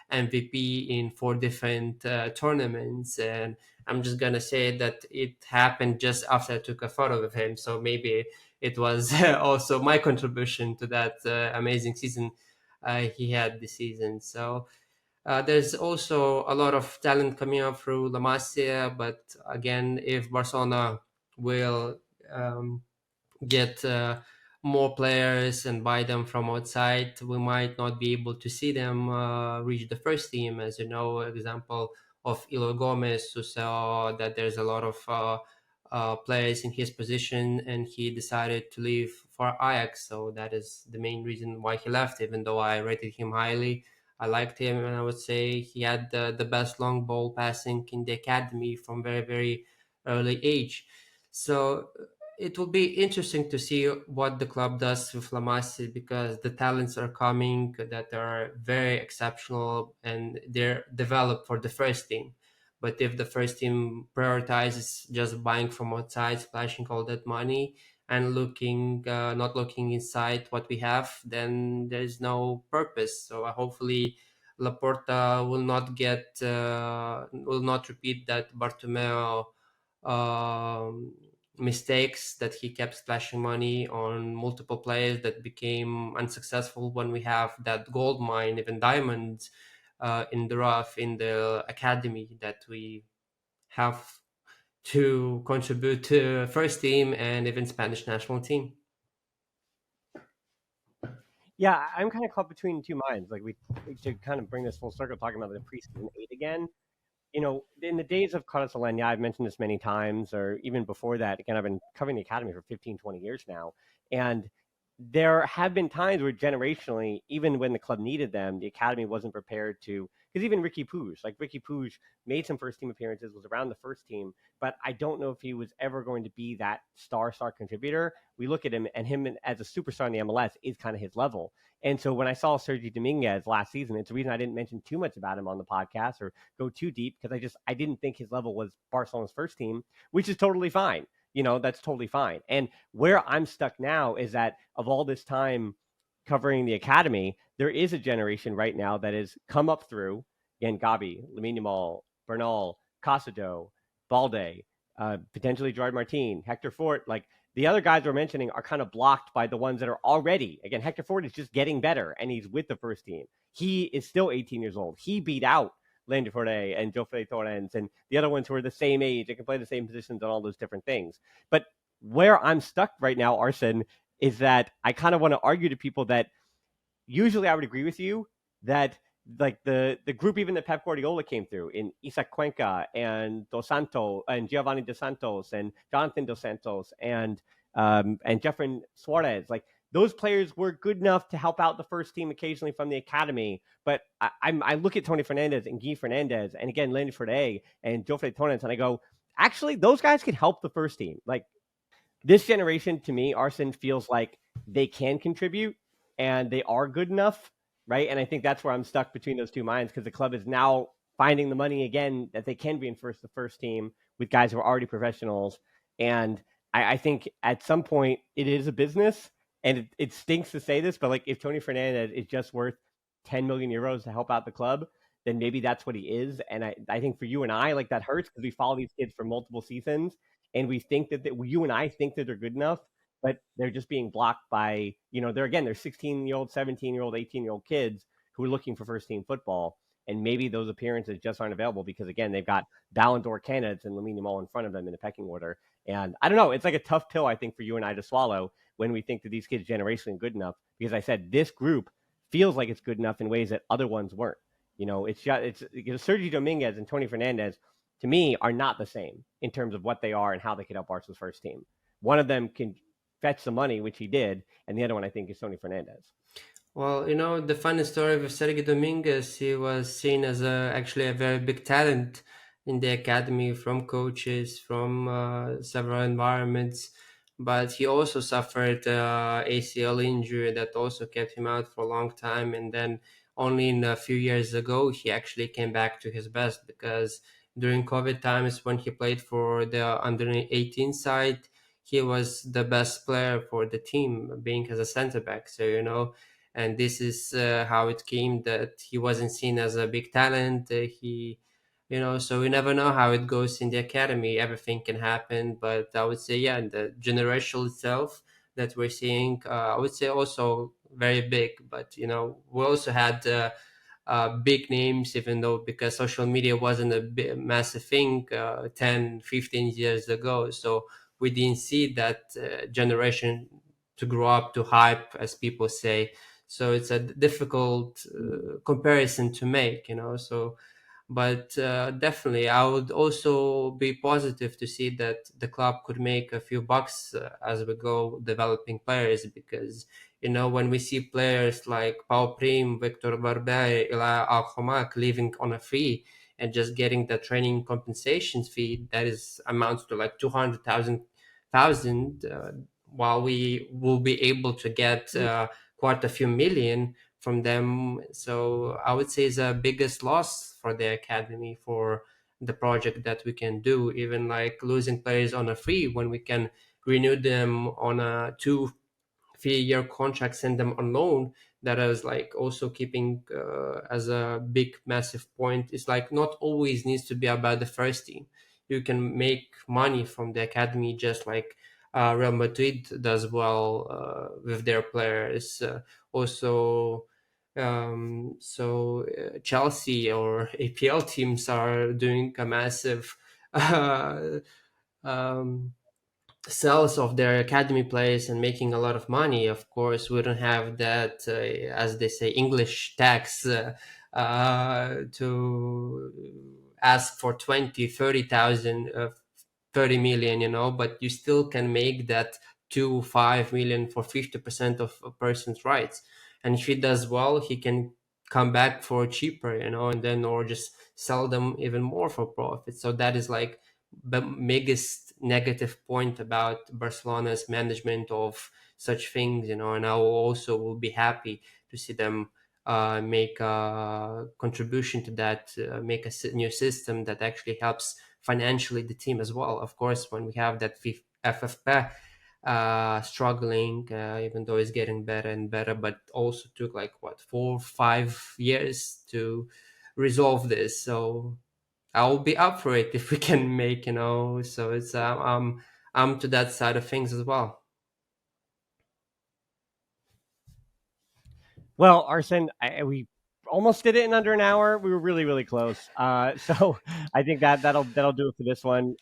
MVP in 4 different tournaments. And I'm just going to say that it happened just after I took a photo with him. So maybe it was also my contribution to that amazing season he had this season. So there's also a lot of talent coming up through La Masia, but again, if Barcelona will get more players and buy them from outside, we might not be able to see them reach the first team. As you know, example of Ilo Gomez, who saw that there's a lot of players in his position, and he decided to leave for Ajax. So that is the main reason why he left. Even though I rated him highly, I liked him, and I would say he had the best long ball passing in the academy from very very early age. So it will be interesting to see what the club does with La Masia, because the talents are coming that are very exceptional and they're developed for the first team. But if the first team prioritizes just buying from outside, splashing all that money, and not looking inside what we have, then there's no purpose. So hopefully, Laporta will not repeat that Bartomeu um, mistakes, that he kept splashing money on multiple players that became unsuccessful when we have that gold mine, even diamonds in the rough in the academy that we have to contribute to first team and even Spanish national team. Yeah, I'm kind of caught between two minds. Like we to kind of bring this full circle, talking about the preseason 8 again. In the days of Carlos Alenia, I've mentioned this many times, or even before that, again, I've been covering the academy for 15, 20 years now. And there have been times where generationally, even when the club needed them, the academy wasn't prepared to. Because even Ricky Puig made some first team appearances, was around the first team, but I don't know if he was ever going to be that star contributor. We look at him, and him as a superstar in the MLS is kind of his level. And so when I saw Sergi Dominguez last season, it's the reason I didn't mention too much about him on the podcast or go too deep, because I didn't think his level was Barcelona's first team, which is totally fine. That's totally fine. And where I'm stuck now is that of all this time covering the academy, there is a generation right now that has come up through, again, Gabi, Lamine Yamal, Bernal, Casado, Balde, potentially Gerard Martin, Hector Fort. Like the other guys we're mentioning are kind of blocked by the ones that are already. Again, Hector Fort is just getting better, and he's with the first team. He is still 18 years old. He beat out Landy Forte and Jofre Torrens and the other ones who are the same age and can play the same positions and all those different things. But where I'm stuck right now, Arsen, is that I kind of want to argue to people that usually I would agree with you that like the group even that Pep Guardiola came through in Isaac Cuenca and Dos Santos and Giovanni Dos Santos and Jonathan Dos Santos and Jeffrey Suarez, like those players were good enough to help out the first team occasionally from the academy. But I look at Tony Fernandez and Guy Fernandez and again Landy Forte and Jofre Torrens and I go, actually those guys could help the first team. Like this generation to me, Arsen, feels like they can contribute and they are good enough, right? And I think that's where I'm stuck between those two minds because the club is now finding the money again that they can reinforce the first team with guys who are already professionals. And I think at some point it is a business, and it stinks to say this, but like if Tony Fernandez is just worth 10 million euros to help out the club, then maybe that's what he is. And I think for you and I, like that hurts because we follow these kids for multiple seasons and we think that you and I think that they're good enough, but they're just being blocked by, they're 16-year-old, 17-year-old, 18-year-old kids who are looking for first team football. And maybe those appearances just aren't available because, again, they've got Ballon d'Or candidates and Lamine Yamal in front of them in the pecking order. And I don't know. It's like a tough pill, I think, for you and I to swallow when we think that these kids generationally good enough. Because I said this group feels like it's good enough in ways that other ones weren't. It's Sergio Dominguez and Tony Fernandez, to me, are not the same in terms of what they are and how they could help Barca's first team. One of them can fetch some money, which he did, and the other one, I think, is Tony Fernandez. Well, the funny story with Sergio Dominguez, he was seen as actually a very big talent in the academy from coaches, from several environments. But he also suffered ACL injury that also kept him out for a long time. And then only in a few years ago, he actually came back to his best because during COVID times when he played for the under 18 side, he was the best player for the team, being as a center back. So, and this is how it came that he wasn't seen as a big talent. So we never know how it goes in the academy. Everything can happen, but I would say, yeah, the generational itself that we're seeing, I would say also very big. But we also had big names, even though because social media wasn't a massive thing 10, 15 years ago. So we didn't see that generation to grow up to hype, as people say. So it's a difficult comparison to make, So, but definitely, I would also be positive to see that the club could make a few bucks as we go developing players, because when we see players like Pau Prim, Victor Barber, Ila Alkhomak leaving on a fee and just getting the training compensation fee that is amounts to like 200,000, while we will be able to get quite a few million from them. So I would say the biggest loss for the academy, for the project that we can do, even like losing players on a free when we can renew them on a 2 3 year contract, send them on loan. That is like also keeping as a big massive point. It's like not always needs to be about the first team. You can make money from the academy, just like Real Madrid does well with their players. Also, Chelsea or APL teams are doing a massive uh, um, sales of their academy players and making a lot of money. Of course, we don't have that, as they say, English tax to ask for 20, 30,000, 30 million, but you still can make that 2 5 million for 50% of a person's rights. And if he does well, he can come back for cheaper, and then or just sell them even more for profit. So that is like the biggest negative point about Barcelona's management of such things, and I also will be happy to see them make a contribution to that, make a new system that actually helps financially the team as well. Of course, when we have that FFP struggling, even though it's getting better and better, but also took like what 4 5 years to resolve this. So I'll be up for it if we can make, So it's I'm to that side of things as well. Well, Arsen, we almost did it in under an hour. We were really, really close. So I think that'll do it for this one.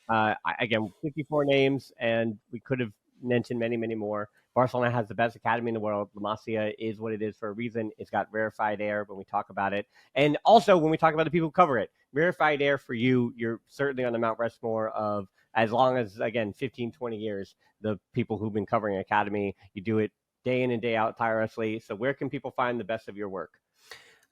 Again, 54 names, and we could have mentioned many, many more. Barcelona has the best academy in the world. La Masia is what it is for a reason. It's got rarefied air when we talk about it. And also when we talk about the people who cover it, rarefied air for you, you're certainly on the Mount Rushmore of, as long as, again, 15, 20 years, the people who've been covering academy. You do it day in and day out tirelessly. So where can people find the best of your work?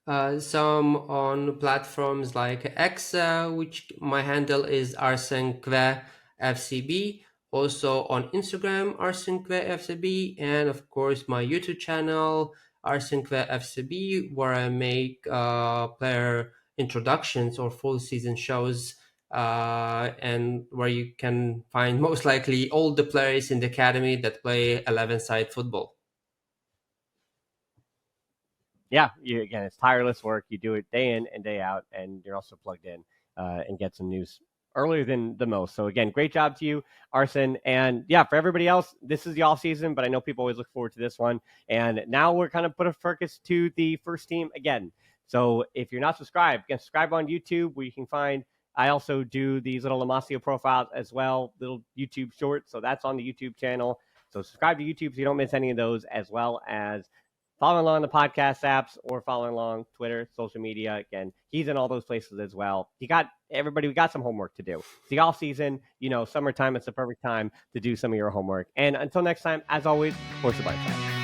Some on platforms like X, which my handle is ArsenKveFCB. Also on Instagram, ArsenKveFCB, and of course my YouTube channel, ArsenKveFCB, where I make player introductions or full season shows, and where you can find most likely all the players in the academy that play 11-side football. Yeah, again, it's tireless work. You do it day in and day out, and you're also plugged in and get some news earlier than the most. So again, great job to you, Arsen. And yeah, for everybody else, this is the off season, but I know people always look forward to this one. And now we're kind of put a focus to the first team again. So if you're not subscribed, again, subscribe on YouTube where you can find. I also do these little La Masia profiles as well, little YouTube shorts. So that's on the YouTube channel. So subscribe to YouTube so you don't miss any of those, as well as following along the podcast apps or following along Twitter, social media. Again, he's in all those places as well. We got some homework to do. It's the off season, summertime. It's the perfect time to do some of your homework. And until next time, as always, force the Barça.